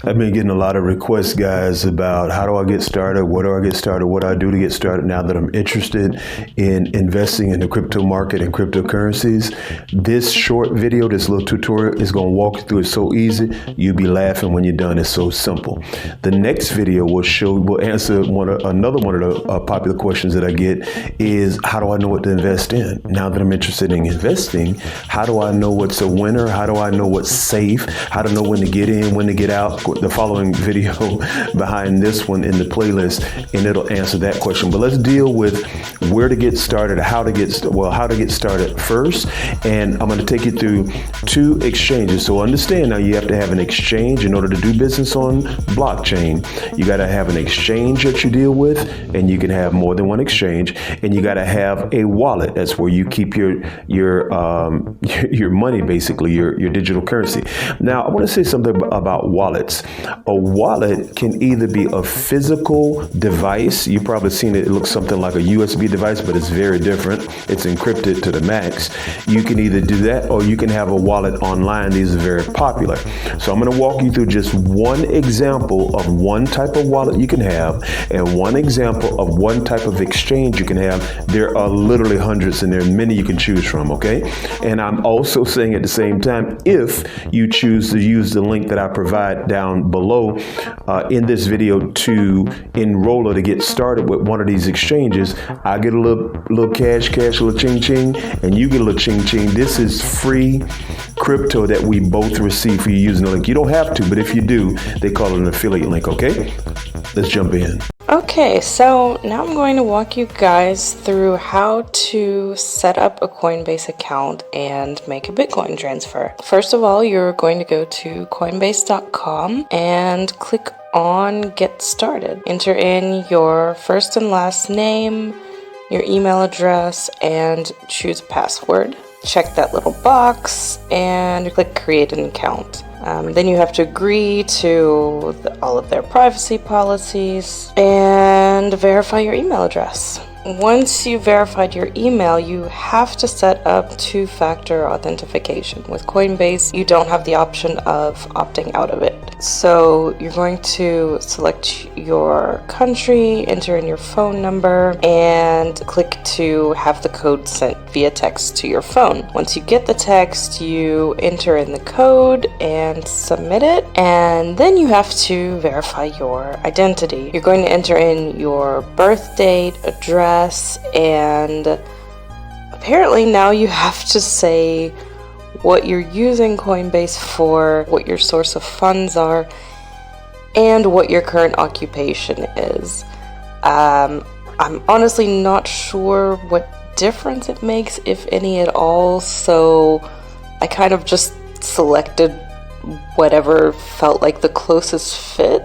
I've been getting a lot of requests, guys, about how do I get started, what do I get started, what do I do to get started now that I'm interested in investing in the crypto market and cryptocurrencies. This short video, this little tutorial is going to walk you through it so easy, you'll be laughing when you're done. It's so simple. The next video will answer another one of the popular questions that I get is, how do I know what to invest in? Now that I'm interested in investing, how do I know what's a winner? How do I know what's safe? How to know when to get in, when to get out? The following video behind this one in the playlist, and it'll answer that question. But let's deal with where to get started, how to get started first. And I'm going to take you through 2 exchanges. So understand now, you have to have an exchange in order to do business on blockchain. You got to have an exchange that you deal with, and you can have more than one exchange. And you got to have a wallet. That's where you keep your money, basically your digital currency. Now, I want to say something about wallets. A wallet can either be a physical device. You've probably seen it. It looks something like a USB device, but it's very different. It's encrypted to the max. You can either do that, or you can have a wallet online. These are very popular. So I'm going to walk you through just one example of one type of wallet you can have, and one example of one type of exchange you can have. There are literally hundreds, and there are many you can choose from, okay? And I'm also saying at the same time, if you choose to use the link that I provide down below in this video to enroll or to get started with one of these exchanges, I get a little cash, a little ching, and you get a little ching. This is free crypto that we both receive for you using the link. You don't have to, but if you do, they call it an affiliate link, okay? Let's jump in. Okay, so now I'm going to walk you guys through how to set up a Coinbase account and make a Bitcoin transfer. First of all, you're going to go to coinbase.com and click on Get Started. Enter in your first and last name, your email address, and choose a password. Check that little box and click Create an Account. Then you have to agree to all of their privacy policies and verify your email address. Once you've verified your email, you have to set up 2-factor authentication. With Coinbase, you don't have the option of opting out of it. So you're going to select your country, enter in your phone number, and click to have the code sent via text to your phone. Once you get the text, you enter in the code and submit it, and then you have to verify your identity. You're going to enter in your birth date, address, and apparently now you have to say what you're using Coinbase for, what your source of funds are, and what your current occupation is. I'm honestly not sure what difference it makes, if any at all, so I kind of just selected whatever felt like the closest fit,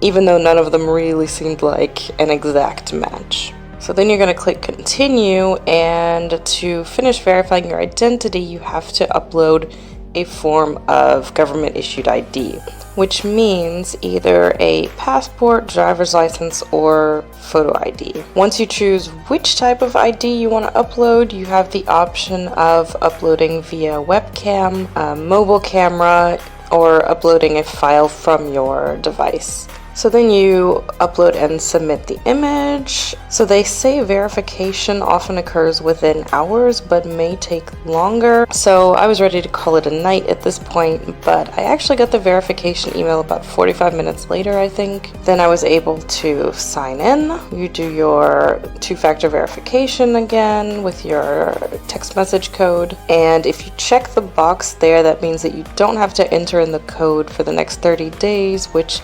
even though none of them really seemed like an exact match. So then you're going to click continue, and to finish verifying your identity, you have to upload a form of government issued ID, which means either a passport, driver's license, or photo ID. Once you choose which type of ID you want to upload, you have the option of uploading via webcam, mobile camera, or uploading a file from your device. So then you upload and submit the image. So they say verification often occurs within hours, but may take longer. So I was ready to call it a night at this point, but I actually got the verification email about 45 minutes later, I think. Then I was able to sign in. You do your 2-factor verification again with your text message code. And if you check the box there, that means that you don't have to enter in the code for the next 30 days, which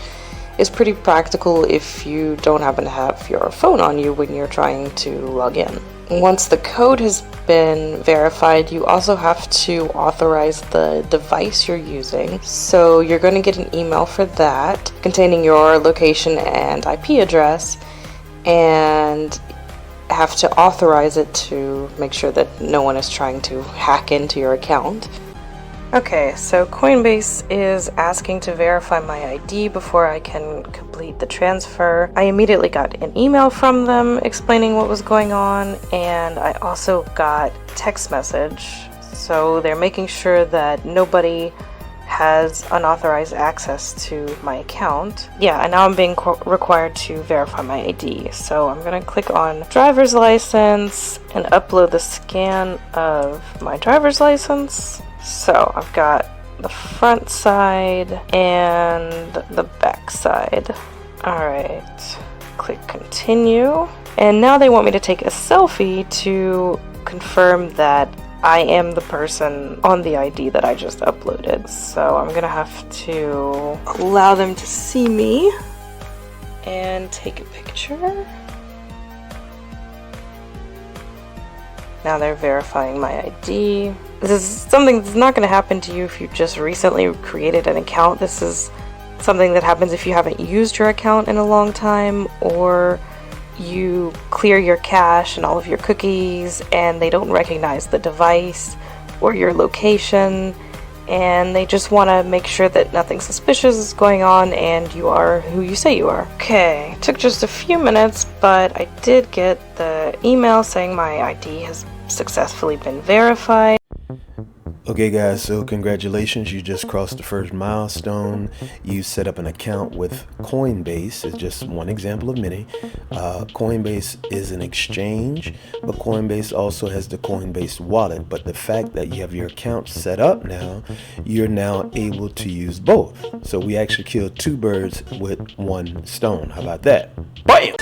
is pretty practical if you don't happen to have your phone on you when you're trying to log in. Once the code has been verified, you also have to authorize the device you're using. So you're going to get an email for that containing your location and IP address, and have to authorize it to make sure that no one is trying to hack into your account. Okay, so Coinbase is asking to verify my ID before I can complete the transfer. I immediately got an email from them explaining what was going on, and I also got text message. So they're making sure that nobody has unauthorized access to my account. Yeah, and now I'm being required to verify my ID. So I'm gonna click on driver's license and upload the scan of my driver's license. So I've got the front side and the back side. Alright, click continue. And now they want me to take a selfie to confirm that I am the person on the ID that I just uploaded. So I'm gonna have to allow them to see me and take a picture. Now they're verifying my ID. This is something that's not gonna happen to you if you just recently created an account. This is something that happens if you haven't used your account in a long time, or you clear your cache and all of your cookies and they don't recognize the device or your location, and they just want to make sure that nothing suspicious is going on and you are who you say you are. Okay, took just a few minutes, but I did get the email saying my ID has successfully been verified. Okay guys, so congratulations, you just crossed the first milestone. You set up an account with Coinbase. It's just one example of many. Coinbase is an exchange, but Coinbase also has the Coinbase wallet. But the fact that you have your account set up now, you're now able to use both. So we actually killed two birds with one stone. How about that? Bam!